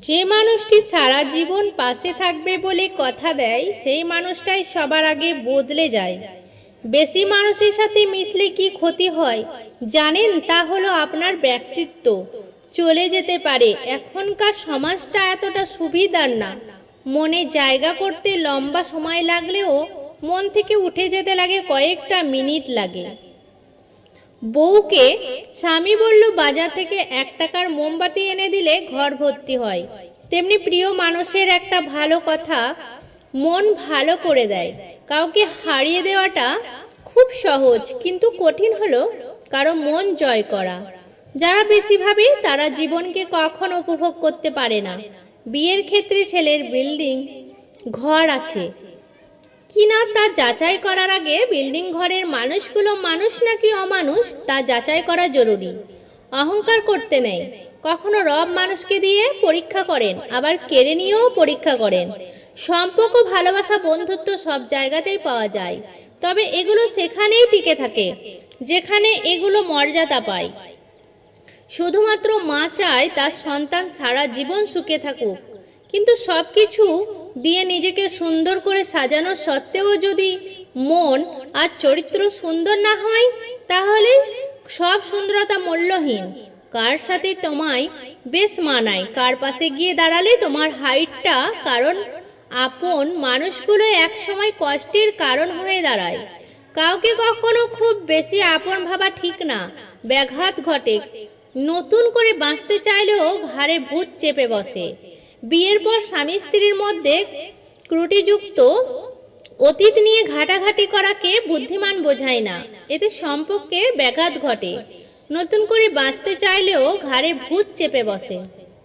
যে মানুষটি সারা জীবন পাশে থাকবে বলে কথা দেয় সেই মানুষটাই সবার আগে বদলে যায়। বেশি মানুষের সাথে মিশলে কি ক্ষতি হয় জানেন? তা হলো আপনার ব্যক্তিত্ব চলে যেতে পারে। এখনকার সমাজটা এতটা সুবিধার না। মনে জায়গা করতে লম্বা সময় লাগলেও মন থেকে উঠে যেতে লাগে কয়েকটা মিনিট লাগে। বউকে স্বামী বলল বাজার থেকে 1 টাকার মোমবাতি এনে দিলে ঘর ভর্তি হয়, তেমনি প্রিয় মানুষের একটা ভালো কথা মন ভালো করে দেয়। কাউকে হারিয়ে দেওয়াটা খুব সহজ, কিন্তু কঠিন হলো কারো মন জয় করা। যারা বেশি ভাবে তারা জীবনকে কখনো উপভোগ করতে পারে না। বিয়ের ক্ষেত্রে ছেলের বিল্ডিং ঘর আছে কিনা তা যাচাই করার আগে বিল্ডিং ঘরের মানুষগুলো মানুষ নাকি অমানুষ তা যাচাই করা জরুরি। অহংকার করতে নেই। কখনো রব মানুষকে দিয়ে পরীক্ষা করেন, আবার কেড়ে নিয়েও পরীক্ষা করেন। সম্পর্ক, ভালোবাসা, বন্ধুত্ব সব জায়গাতেই পাওয়া যায়, তবে এগুলো সেখানেই টিকে থাকে যেখানে এগুলো মর্যাদা পায়। শুধুমাত্র মা চায় তার সন্তান সারা জীবন সুখে থাকুক, কিন্তু সবকিছু দিয়ে নিজেকে সুন্দর করে সাজানো সত্ত্বেও যদি মন আর চরিত্র সুন্দর না হয়, তাহলে সব সুন্দরতা মূল্যহীন। কার সাথে তোমায় বেশ মানায়, কার পাশে গিয়ে দাঁড়ালে তোমার হাইটটা, কারণ আপন মানুষগুলো একসময় কষ্টের কারণ হয়ে দাঁড়ায়। কাউকে কখনো খুব বেশি আপন ভাবা ঠিক না, ব্যাঘাত ঘটে। নতুন করে বাঁচতে চাইলেও ঘাড়ে ভূত চেপে বসে। বিয়ের পর স্বামী স্ত্রীর মধ্যে ত্রুটিযুক্ত অতীত নিয়ে ঘাটাঘাটি করাকে বুদ্ধিমান বোঝায় না, এতে সম্পর্কে ব্যাঘাত ঘটে। নতুন করে বাঁচতে চাইলেও ঘাড়ে ভূত চেপে বসে।